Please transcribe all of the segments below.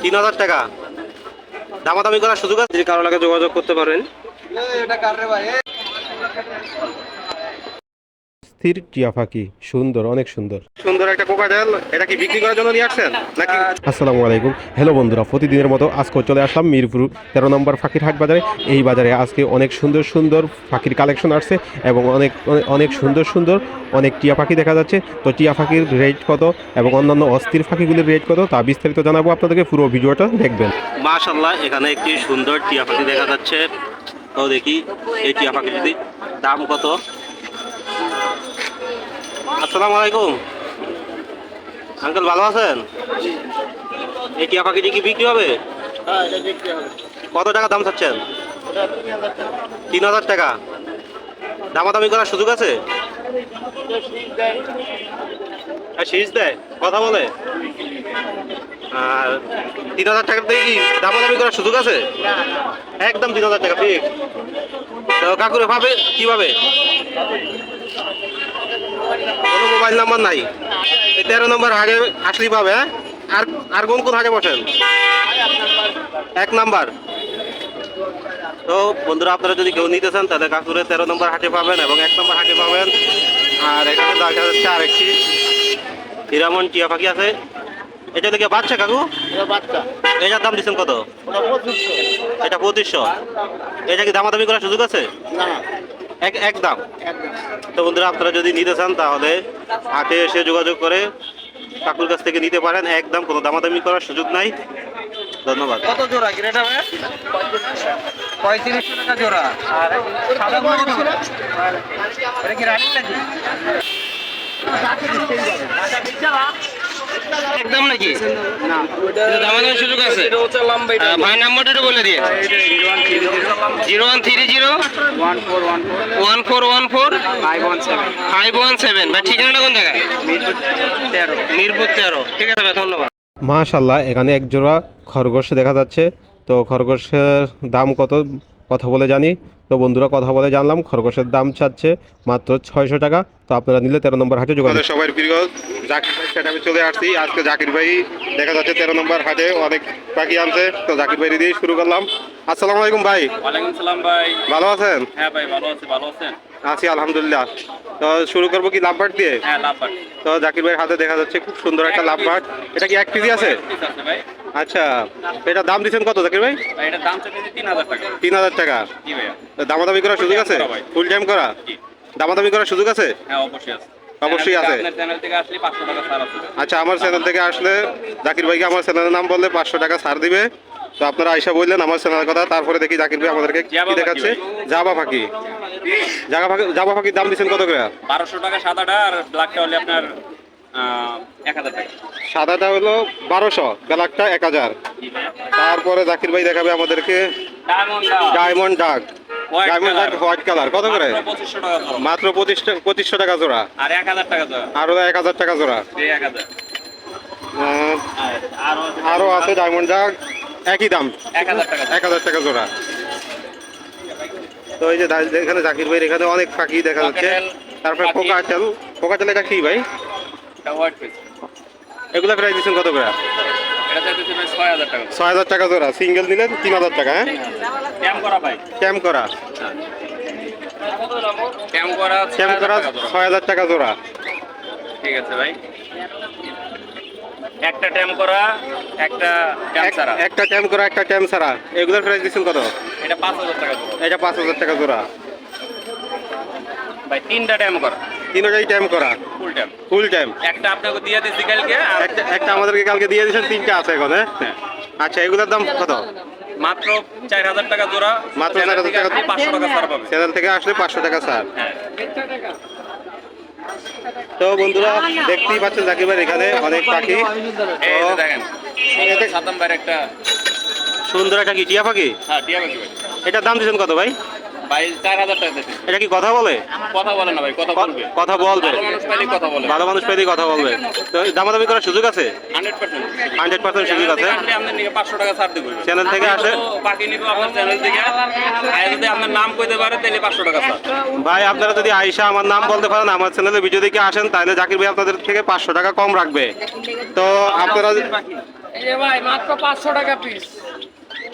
3000 টাকা। দামাদামি করার সুযোগ আছে, যদি কারো লাগে যোগাযোগ করতে পারেন। স্থির টিয়া পাখি, সুন্দর, অনেক সুন্দর সুন্দর একটা কোকাটেল। এটা কি বিক্রি করার জন্য নিয়ে আসছেন নাকি? আসসালামু আলাইকুম, হ্যালো বন্ধুরা, প্রতিদিনের মতো আজকে চলে আসলাম মিরপুর 13 নম্বর পাখির হাট বাজারে। এই বাজারে আজকে অনেক সুন্দর সুন্দর পাখির কালেকশন আসছে এবং অনেক অনেক সুন্দর সুন্দর অনেক টিয়া পাখি দেখা যাচ্ছে। তো টিয়া পাখির রেট কত এবং অন্যান্য অস্থির পাখিগুলির রেট কত তা বিস্তারিত জানাবো আপনাদেরকে, পুরো ভিডিওটা দেখবেন। মাশাআল্লাহ, এখানে একটি সুন্দর টিয়া পাখি দেখা যাচ্ছে। তো দেখি এই টিয়া পাখিটির দাম কত। আসসালামু আলাইকুম আঙ্কেল, ভালো আছেন? এই টিয়া পাখিটি কি বিক্রি হবে? কত টাকা দাম চাচ্ছেন? 3000 টাকা। দামাদামি করার সুযোগ আছে? শীষ দেয়, কথা বলে। আর 3000 টাকার থেকে কি দামাদামি করার সুযোগ আছে? একদম 3000 টাকা ঠিক। তো কাকুরে পাবে কিভাবে? কোনো মোবাইল নাম্বার নাই? এই 13 নম্বর হাটে আসলেই পাবে। হ্যাঁ, আর আর কোন কোন হাটে বসেন? 1 নাম্বার। তো বন্ধুরা, আপনারা যদি কেউ নিতে চান তাহলে কাকুরে 13 নম্বর হাটে পাবেন এবং 1 নম্বর হাটে পাবেন। আর এখানে দেখা যাচ্ছে আরেকটি হিরামন টিয়া পাখি আছে। এটা দেখে বাচ্চা কাকু? এটার দাম দিচ্ছেন কত? এটা 2500। এটা কি দামাদামি করার সুযোগ আছে? একদম। তো বন্ধুরা, আপনারা যদি নিতে চান তাহলে হাটে এসে যোগাযোগ করে কাকুর কাছ থেকে নিতে পারেন। একদম, কোনো দামাদামি করার সুযোগ নাই। ধন্যবাদ। কত জোড়া গ্রেড হবে? 3500 টাকা জোড়া। আর সাদা কত জোড়া? এটা কি রানিং নাকি? একদম নাকি? না, এটা দামাদামির সুযোগ আছে। এটা হচ্ছে লম্বা। এটা ভাই নাম্বারটা একটু বলে দিয়ে। 0130 1414 517। ভাই ঠিকানাটা কোন জায়গায়? মিরপুর 13। ঠিক আছে ভাই, ধন্যবাদ। মাশাআল্লাহ, এখানে এক জোড়া খরগোশ দেখা যাচ্ছে। তো খরগোশের দাম কত কথা বলে জানি। তো বন্ধুরা, কথা বলে জানলাম খরগোশের দাম চাচ্ছে মাত্র 600 টাকা। তো আপনারা নিলে 13 নম্বর হাটে যোগাযোগ। সবাই প্রিয় জাকির ভাই সেটা আমি চলে আসছি। আজকে জাকির ভাই দেখা যাচ্ছে 13 নম্বর হাটে অনেক পাখি আনছে। তো জাকির ভাই দিয়ে শুরু করলাম। আসসালামু আলাইকুম ভাই। ওয়ালাইকুম সালাম ভাই। ভালো আছেন? হ্যাঁ ভাই, ভালো আছি। ভালো আছেন? আছি আলহামদুলিল্লাহ। তো শুরু করবো কি লাভবার্ড দিয়ে? হ্যাঁ, লাভবার্ড। তো জাকির ভাইয়ের হাতে দেখা যাচ্ছে খুব সুন্দর একটা লাভবার্ড। এটা কি 1 পিস আছে? ভাই আচ্ছা, এটার দাম দিচ্ছেন কত জাকির ভাই? এটার দাম চাইছে 3000 টাকা। 3000 টাকা। জি ভাইয়া। দামাদামি করার সুযোগ আছে? ফুল টাইম করা? দামাদামি করার সুযোগ আছে? হ্যাঁ, অবশ্যই আছে। অবশ্যই আছে। আপনার চ্যানেল থেকে আসলে 500 টাকা ছাড় আছে। আচ্ছা, আমার চ্যানেল থেকে আসলে জাকির ভাইকে আমার চ্যানেলের নাম বললে 500 টাকা ছাড় দিবে। তো আপনারা আইসা বললেন আমার চ্যানেলের কথা, তারপরে দেখি জাকির ভাই আমাদেরকে কি দেখাচ্ছে। জাবা পাখি। জাবা পাখির দাম দিচ্ছেন কত করে? 1200 টাকা সাদাটা, আর ব্ল্যাকটা হলে আপনার 1000 টাকা। সাদাটা হলো 1200, ব্ল্যাকটা 1000। তারপরে জাকির ভাই দেখাবে আমাদেরকে ডায়মন্ড ডাক। ডায়মন্ড ডাক হোয়াইট কালার, কত করে? 2500 টাকা জোড়া। মাত্র 2500 টাকা জোড়া। আর 1000 টাকা জোড়া। আরো 1000 টাকা জোড়া। এই 1000। আরো আছে ডায়মন্ড ডাক, একই দাম 1000 টাকা জোড়া। তো এই যে এখানে জাকির ভাই এখানে অনেক পাখি দেখা যাচ্ছে। তারপরে কোকাটেল এটা কি ভাই? এটা হোয়াইট ফেস। এগুলা প্রাইস দিচ্ছেন কত করে? এটা চাইতেছি ভাই 6000 টাকা। 6000 টাকা জোড়া। সিঙ্গেল নিলে 3000 টাকা। হ্যাঁ, ক্যাম করা ভাই। ক্যাম করা 6000 টাকা জোড়া। ঠিক আছে ভাই। একটা ট্যাম করা, একটা ট্যাম ছাড়া। একটা ট্যাম করা, একটা ট্যাম ছাড়া। এগুলোর প্রাইস দিচ্ছেন কত? এটা 5000 টাকা জোড়া। এটা 5000 টাকা জোড়া। ভাই তিনটা ট্যাম করা। তিনটাই ট্যাম করা। ফুল ট্যাম। ফুল ট্যাম। একটা আপনাকে দিয়ে দিয়েছি কালকে, আর একটা আমাদেরকে কালকে দিয়ে দিয়েছেন। 3টা আছে এখন। হ্যাঁ, আচ্ছা, এগুলোর দাম কত? মাত্র 4000 টাকা জোড়া। মাত্র 4000 টাকা। 500 টাকা ছাড় পাবে। চ্যানেল থেকে আসলে 500 টাকা ছাড়। হ্যাঁ। তো বন্ধুরা, দেখতেই পাচ্ছেন জাকির ভাই এখানে অনেক পাখি। এই যে দেখেন, সাতাম ভাইয়ের একটা সুন্দর একটা কি টিয়া পাখি? হ্যাঁ, টিয়া পাখি ভাই। এটার দাম দিচ্ছেন কত ভাই? ভাই 4000 টাকা দিয়েছি। এটা কি কথা বলে? কথা বলে না ভাই, কথা বলবে। কথা বলবে? ভালো মানুষ পাইলে কথা বলে। ভালো মানুষ পেলেই কথা বলবে। তো দামাদামি করার সুযোগ আছে? 100% সুযোগ আছে। আপনার নিয়ে 500 টাকা ছাড় দিব। চ্যানেল থেকে আসে বাকি নিব আপনার চ্যানেল থেকে। আর যদি আপনার নাম কইতে পারে তাহলে 500 টাকা ছাড়। ভাই, আপনারা যদি আয়েশা আমার নাম বলতে পারেন, আমার চ্যানেলে ভিডিও দেখে আসেন, তাহলে জাকির ভাই আপনাদের থেকে 500 টাকা কম রাখবে। তো আপনারা এই যে ভাই মাত্র 500 টাকা পিস।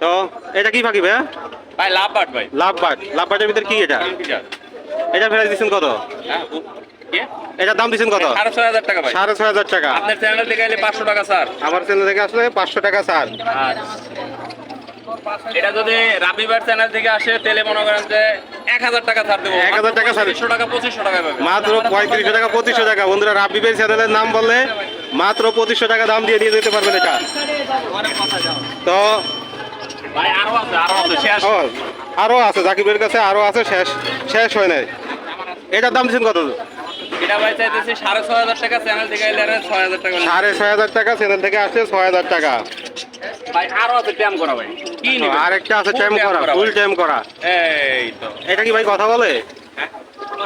তো এটা কি পাখি ভাইয়া? ভাই লাভ বাট ভাই। লাভ বাটের ভিতরে কি এটা? এটা প্রাইস দিচ্ছেন কত? এটার দাম দিচ্ছেন কত? 6500 টাকা ভাই। 6500 টাকা। আপনার চ্যানেল থেকে এলে 500 টাকা স্যার। আমার চ্যানেল থেকে আসলে 500 টাকা ছাড়। এটা যদি রাবিবার চ্যানেল থেকে আসে তাহলে মনে করেন যে 1000 টাকা ছাড় দেবো। 1000 টাকা ছাড়। 300 টাকা 2500 টাকা পাবে। মাত্র 3500 টাকা 2500 টাকা। বন্ধুরা রাব্বি চ্যানেলের নাম বললে মাত্র 2500 টাকা দাম দিয়ে নিয়ে যেতে পারবেন এটা। তো ভাই আরো আছে শেষ। আরো আছে জাকিবের কাছে, আরো আছে, শেষ হয় নাই। এটার দাম দিচ্ছেন কত? এটা ভাই চাইতেছি 6500 টাকা, চ্যানেল থেকে এলে 6000 টাকা। 6500 টাকা, চ্যানেল থেকে আসছে 6000 টাকা। ভাই আরো আছে ট্যাম করা ভাই। কি নিবেন? আরেকটা আছে ট্যাম করা, ফুল ট্যাম করা। এই তো। এটা কি ভাই কথা বলে? হ্যাঁ।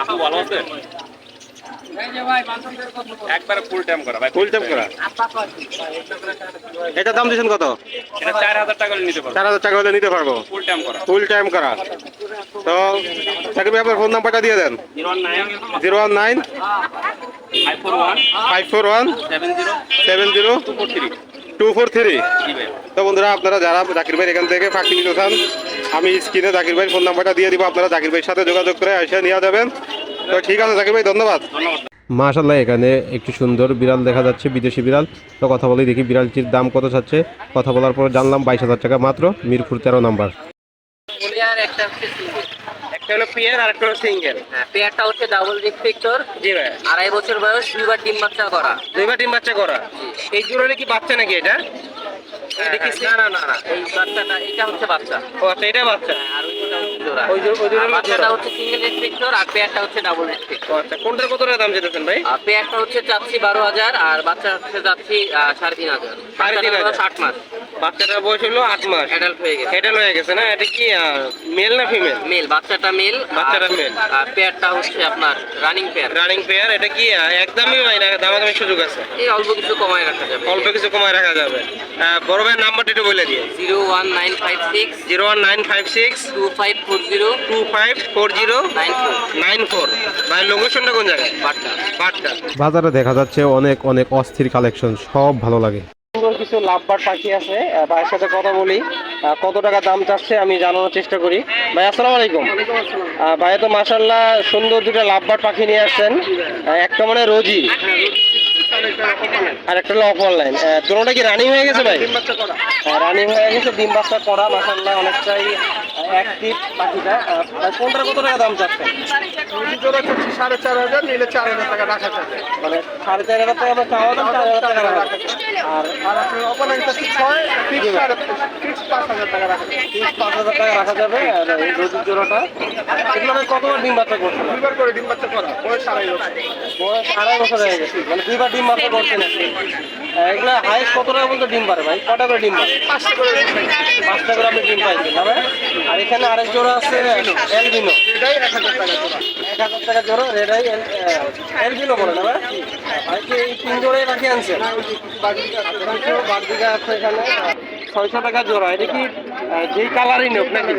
আপু ভালো আছে? এই যে ভাই বান্ধবদের কত বল? একবারে ফুল ট্যাম করা ভাই। ফুল ট্যাম করা। এটার দাম দিচ্ছেন কত? এটা 4000 টাকা হলে নিতে পারবো। 4000 টাকা হলে নিতে পারবো। ফুল ট্যাম করা। ফুল টাইম করা। তো সাকিব ভাই আপনার ফোন নাম্বারটা দিয়ে দেন। 019 541 541 70 70 243। 243। জি ভাই। তো বন্ধুরা আপনারা যারা জাকির ভাই এখান থেকে পাখি নিতে চান, আমি স্ক্রিনে জাকির ভাইয়ের ফোন নাম্বারটা দিয়ে দিব, আপনারা জাকির ভাইয়ের সাথে যোগাযোগ করে এসে নিয়ে যাবেন। তো ঠিক আছে জাকির ভাই, ধন্যবাদ। মাশাআল্লাহ, এখানে একটি সুন্দর বিড়াল দেখা যাচ্ছে, বিদেশি বিড়াল। তো কথা বলি দেখি বিড়ালটির দাম কত চাচ্ছে। কথা বলার পর জানলাম 22000 টাকা মাত্র, মিরপুর 13 নাম্বার। একটা হলো পেয়ার আর একটা হলো সিঙ্গেল। হ্যাঁ, পেয়ারটা হচ্ছে ডাবল রিফ্লেক্টর, জি ভাই। 2.5 বছর বয়স, 2বার ডিম বাচ্চা করা। দুইবার ডিম বাচ্চা করা। এই জোড়ালে কি বাচ্চা নাকি এটা? এটা কি না না না না, এই বাচ্চাটা এটা হচ্ছে বাচ্চা। ও আচ্ছা, এটা বাচ্চা। আর ওইটা হচ্ছে জোড়া। ওই জোড়া হলো বাচ্চাটা জোড়া। হচ্ছে সিঙ্গেল রিফ্লেক্টর আর পেয়ারটা হচ্ছে ডাবল রিফ্লেক্টর। ও আচ্ছা, কোনটার কত টাকা দাম যেতেছেন ভাই? আর পেয়ারটা হচ্ছে চাচ্ছি 12000 আর বাচ্চা হচ্ছে চাচ্ছি 3500। 3500 8 মাস বাচ্চাটার বয়স হলো 8 মাস। অ্যাডাল্ট হয়ে গেছে। এটা হয়ে গেছে না? এটা কি মেল না ফিমেল? মেল, বাচ্চাটা মেল। বাচ্চাটা male। আর পেয়ারটা হচ্ছে আপনার রানিং পেয়ার। Running pair. এটা কি একদমই ভাই না দামাদামি সুযোগ আছে? এই অল্প কিছু কমায় রাখা যাবে। অল্প কিছু কমায় রাখা যাবে। বড় ভাইয়ের নাম্বারটা একটু বলে দিয়ে। 01956 01956 2540 2540 94। ভাই লোকেশনটা কোন জায়গায়? বাট্টা। বাজারে দেখা যাচ্ছে অনেক অনেক অস্থির কালেকশন, সব ভালো লাগে। সুন্দর কিছু লাভবার পাখি আছে, ভাইয়ের সাথে কথা বলি। কত টাকা দাম চাচ্ছে আমি জানানোর চেষ্টা করি। ভাই আসসালামু আলাইকুম। ভাই তো মাশাআল্লাহ সুন্দর দুটো লাভবার পাখি নিয়ে আসছেন। একটা মানে রোজি আর একটা হলো অফলাইন। দুটোটা কি রানিং হয়ে গেছে ভাই? রানিং হয়ে গেছে, ডিম বাচ্চা করা। মাশাআল্লাহ অনেকটাই অ্যাক্টিভ পাখিটা। কোনটার কত টাকা দাম চাচ্ছেন? সাড়ে 4000 নিলে 4000 টাকা রাখা যাবে। মানে 4500 টাকা বা চাওয়া দাম 4000 টাকা রাখা যাবে। আর আর আপনার অপনাইনটা ঠিক হয় ফিক্স 5000 টাকা রাখা যাবে। 5000 টাকা রাখা যাবে। আর এই রোজির জোড়াটা এগুলো ভাই কতবার ডিম বাচ্চা করছে? দুইবার করে ডিম বাচ্চা করা, বয়স 2.5 বছর। বয়স 2.5 বছর হয়ে গেছে, মানে দুইবার ডিম বাচ্চা করছে নাকি? এগুলো হাইস্ট কত টাকা পর্যন্ত ডিম পারে ভাই? কটা করে ডিম পারে? 5টা করে ডিম পাই। 5টা করে আপনি ডিম পাইছেন না ভাই? আর এখানে আরেক জোড়া আছে এলবিনো, এটাই 1000 টাকা জোড়া। 1000 টাকা জোড়া রেডাই এলবিনো বলে না ভাই? আর কি এই 3 জোড়াই রাখি আনছেন? বাড়দিকে আছে এখানে 600 টাকা জোড়া। এটা কি যেই কালারই নোক নাকি?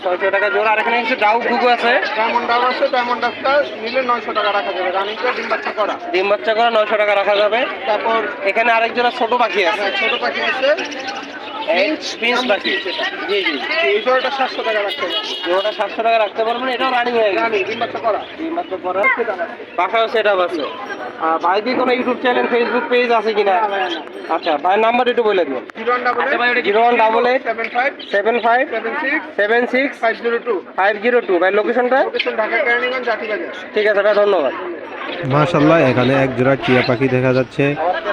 600 টাকা জোড়া। আর এখানে কিছু ডাউ গুগু আছে। ডায়মন্ড ডাব আছে, ডায়মন্ড ডাবটা নিলে 900 টাকা রাখা যাবে। রানিংটা ডিম বাচ্চা করা। ডিম বাচ্চা করে 900 টাকা রাখা যাবে। তারপর এখানে আরেক জোড়া ছোট পাখি আছে, ছোট পাখি আছে, প্রিন্স পাখি। জি জি, এই জোড়াটা 700 টাকা রাখতে হবে। জোড়াটা 700 টাকা রাখতে পারবেন। এটাও রানিং হয়ে গেছে, রানিং ডিম বাচ্চা করা। ডিম বাচ্চা করা। বাসাও সেট আপ আছে। ভাই কি কোনো ইউটিউব চ্যানেল, ফেসবুক পেজ আছে কিনা? আচ্ছা, ভাই নাম্বার একটু বলে দিন। 018 75 75 75 76 76 502। 502। ভাই লোকেশনটা? লোকেশন ঢাকা কেরানীগঞ্জ জাতিবাজার। ঠিক আছে ভাই, ধন্যবাদ। মাশাআল্লাহ, এখানে এক জোড়া টিয়া পাখি দেখা যাচ্ছে।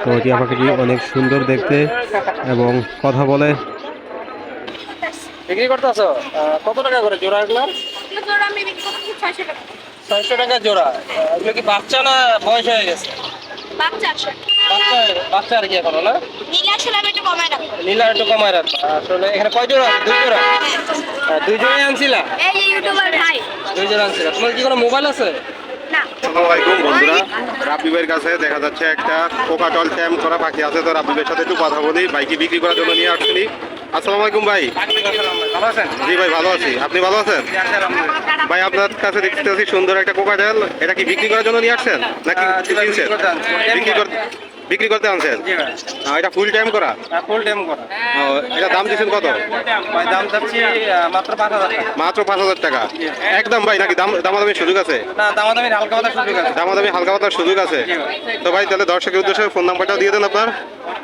তো টিয়া পাখিটি অনেক সুন্দর দেখতে এবং কথা বলে। বিক্রি করতেছো? কত টাকা করে জোড়া এগুলো? জোড়া আমি বিক্রি করছি 600 টাকা। 600 টাকা জোড়া। এগুলো কি বাচ্চা না বয়স হয়ে গেছে? বাচ্চা আসে। বাচ্চা আর কি এখনো না? নীল আসলে আমি একটু কমায় রাখবো। নীলা একটু কমায় রাখবা। আসলে এখানে কয় জোড়া আছে? 2 জোড়া। 2 জোড়াই আনছিলা? এই যে ইউটিউবার ভাই। 2 জোড়া আনছিলা। তোমার কি কোনো মোবাইল আছে? না। আসসালামু আলাইকুম বন্ধুরা, রাব্বি ভাইয়ের কাছে দেখা যাচ্ছে একটা কোকাটল ট্যাম করা পাখি আছে। তো রাব্বি ভাইয়ের সাথে একটু কথা বলি। বাইকে বিক্রি করার জন্য নিয়ে আসছিনি। আসসালামু আলাইকুম ভাই। ভালো আছেন? জি ভাই, ভালো আছি। আপনি ভালো আছেন? ভাই আপনার কাছে দেখতেছি সুন্দর একটা কোকাটেল। এটা কি বিক্রি করার জন্য নিয়ে আসছেন নাকি কিনছেন? বিক্রি করতে আনছেন? জি ভাই। এটা ফুল টাইম করা? ফুল টাইম করা। এটা দাম দিচ্ছেন কত? ভাই দাম চাচ্ছি মাত্র 5,000 টাকা। মাত্র 5,000 টাকা একদম ভাই, নাকি দামাদামির সুযোগ আছে? না, দামাদামি হালকা পাতলা সুযোগ আছে। দামাদামি হালকা পাতার সুযোগ আছে। তো ভাই তাহলে দর্শকের উদ্দেশ্যে ফোন নাম্বারটাও দিয়ে দেন আপনার।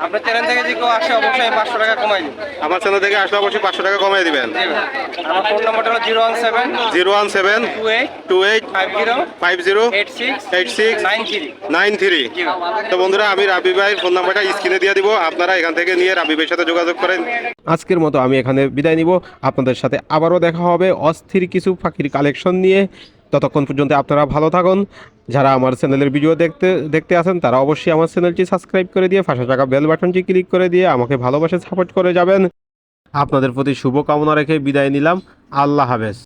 আপনার চ্যানেল থেকে যে কেউ আসে অবশ্যই 500 টাকা কমাই দিন। আমার চ্যানেল থেকে আসলে অবশ্যই 500 টাকা কমিয়ে দিবেন। আমার ফোন নাম্বারটা হলো 017 017 28 28 50 50 86 86 93। 93। তো বন্ধুরা আমি রাবি ভাইয়ের ফোন নাম্বারটা স্ক্রিনে দিয়ে দিব, আপনারা এখান থেকে নিয়ে রাবি ভাইয়ের সাথে যোগাযোগ করেন। আজকের মতো আমি এখানে বিদায় নিব, আপনাদের সাথে আবারও দেখা হবে অস্থির কিছু পাখির কালেকশন নিয়ে। ততক্ষণ পর্যন্ত আপনারা ভালো থাকুন। যারা আমার চ্যানেলের ভিডিও দেখতে আছেন তারা অবশ্যই আমার চ্যানেলটি সাবস্ক্রাইব করে দিয়ে পাশে থাকা বেল বাটনটি ক্লিক করে দিয়ে আমাকে ভালোবাসে সাপোর্ট করে যাবেন। আপনাদের প্রতি শুভ কামনা রেখে বিদায় নিলাম। আল্লাহ হাফেজ।